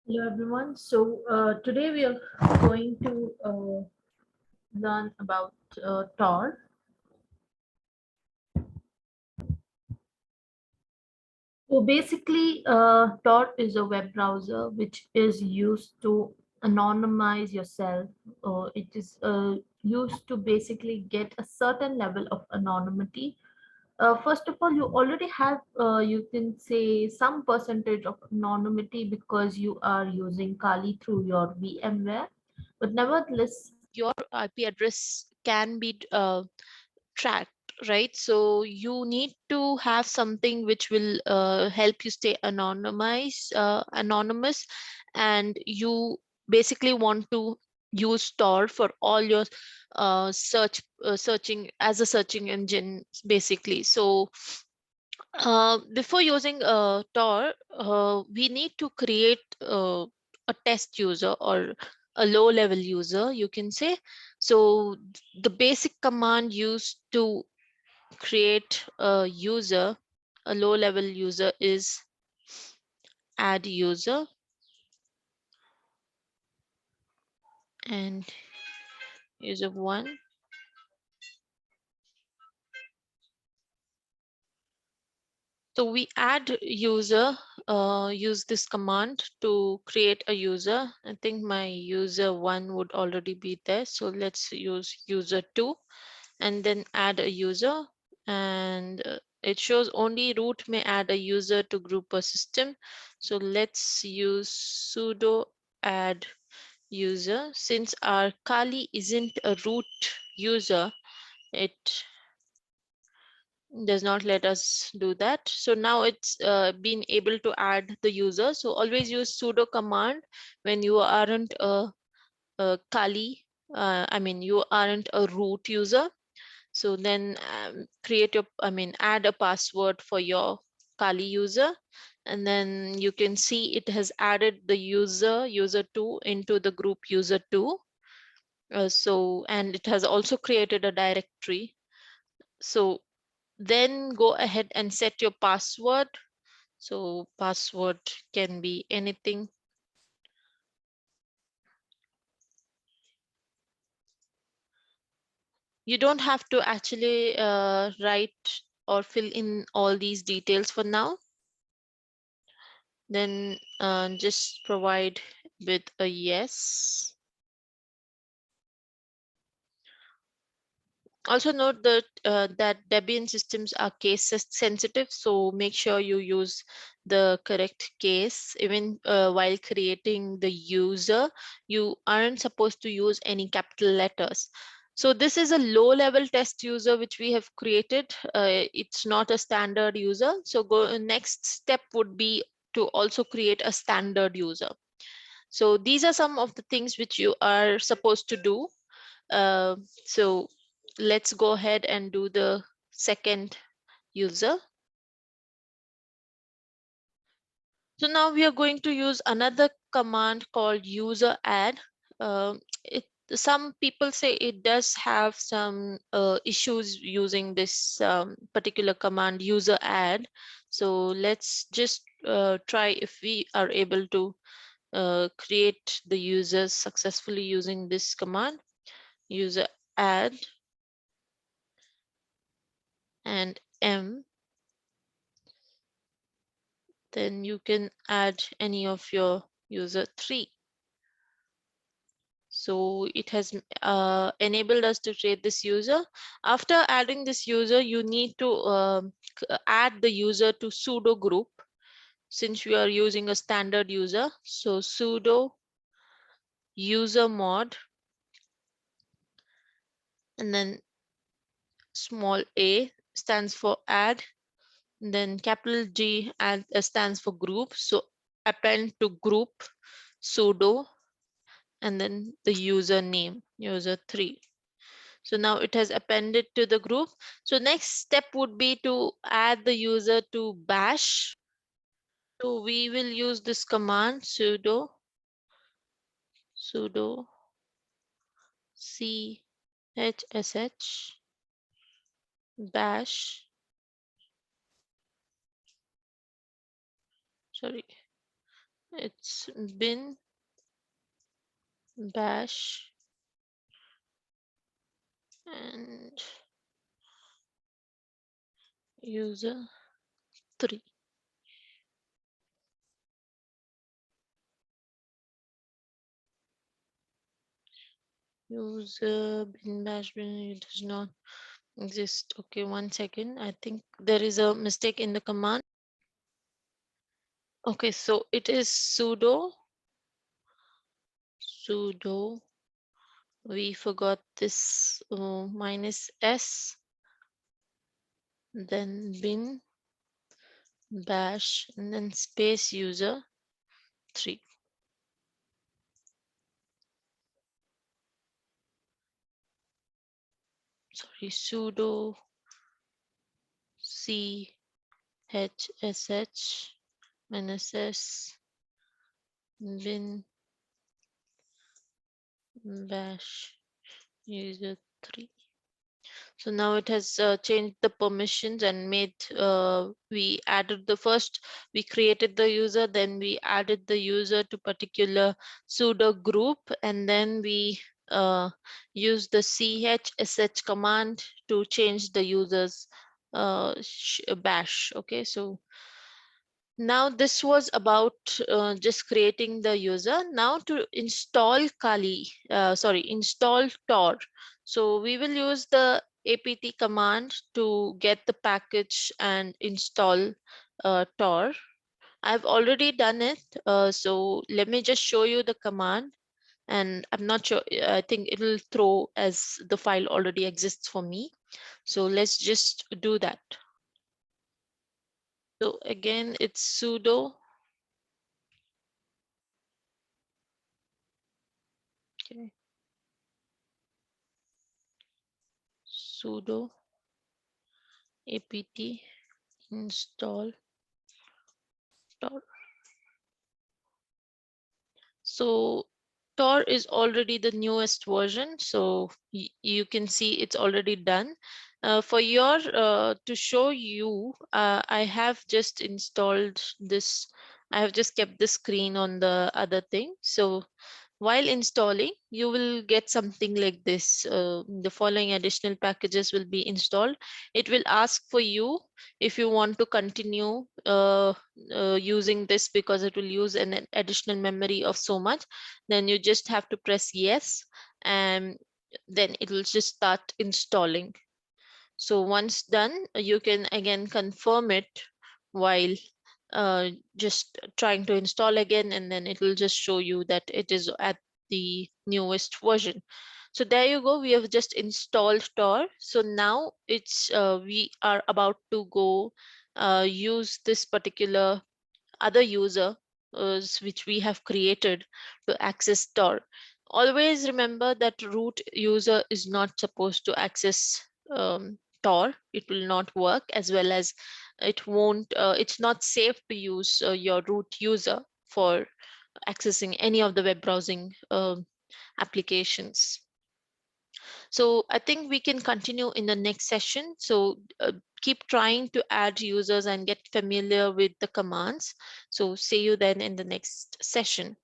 Hello everyone. So today we are going to learn about TOR. So basically, TOR is a web browser which is used to anonymize yourself. It is used to basically get a certain level of anonymity. First of all, you already have, you can say, some percentage of anonymity because you are using Kali through your VMware. But nevertheless, your IP address can be tracked, right? So you need to have something which will help you stay anonymous, and you basically want to use Tor for all your searching as a searching engine, basically. So before using Tor, we need to create a test user or a low level user, you can say. So the basic command used to create a low level user is add user, and user one. So we add user, use this command to create a user. I think my user one would already be there. So let's use user two and then add a user. And it shows only root may add a user to group or system. So let's use sudo add user. Since our Kali isn't a root user, it does not let us do that. So now it's been able to add the user. So always use sudo command when you aren't a Kali, I mean you aren't a root user. So then create your, I mean add a password for your Kali user, and then you can see it has added the user2 into the group user2. So and it has also created a directory. So then go ahead and set your password. So password can be anything. You don't have to actually write or fill in all these details for now. Then just provide with a yes. Also note that Debian systems are case sensitive, so make sure you use the correct case. Even while creating the user, you aren't supposed to use any capital letters. So this is a low level test user which we have created. It's not a standard user. So next step would be to also create a standard user. So these are some of the things which you are supposed to do. uh, so let's go ahead and do the second user. So now we are going to use another command called user add. It Some people say it does have some issues using this particular command user add. So let's just try if we are able to create the users successfully using this command user add and m. Then you can add any of your user 3. So it has enabled us to create this user. After adding this user, you need to add the user to sudo group, since we are using a standard user. So sudo user mod, and then small a stands for add, then capital G stands for group. So append to group sudo and then the username user 3. So now it has appended to the group. So next step would be to add the user to bash. So we will use this command sudo chsh bash, sorry, It's bin bash and user 3. User bin bash bin, it does not exist. Okay, 1 second. I think there is a mistake in the command. Okay, so it is sudo. We forgot this minus s, then bin bash, and then space user 3. Sorry, sudo c h s h minus s bin bash user 3. So now it has changed the permissions and made, we added the first, we created the user, then we added the user to particular sudo group, and then we use the chsh command to change the user's bash. Okay, so now this was about just creating the user. Now to install install TOR. So we will use the apt command to get the package and install TOR. I've already done it. So let me just show you the command. And I'm not sure, I think it'll throw as the file already exists for me. So let's just do that. So again, it's sudo. Okay. Sudo apt install tor. So tor is already the newest version, so you can see it's already done. For your to show you, I have just installed this. I have just kept the screen on the other thing. So while installing, you will get something like this. The following additional packages will be installed. It will ask for you if you want to continue using this, because it will use an additional memory of so much. Then you just have to press yes, and then it will just start installing. So once done, you can again confirm it while just trying to install again, and then it will just show you that it is at the newest version. So there you go, we have just installed tor. So now it's we are about to go use this particular other user which we have created to access tor. Always remember that root user is not supposed to access tor. It will not work, as well as it won't, it's not safe to use your root user for accessing any of the web browsing applications. So I think we can continue in the next session. So keep trying to add users and get familiar with the commands. So see you then in the next session.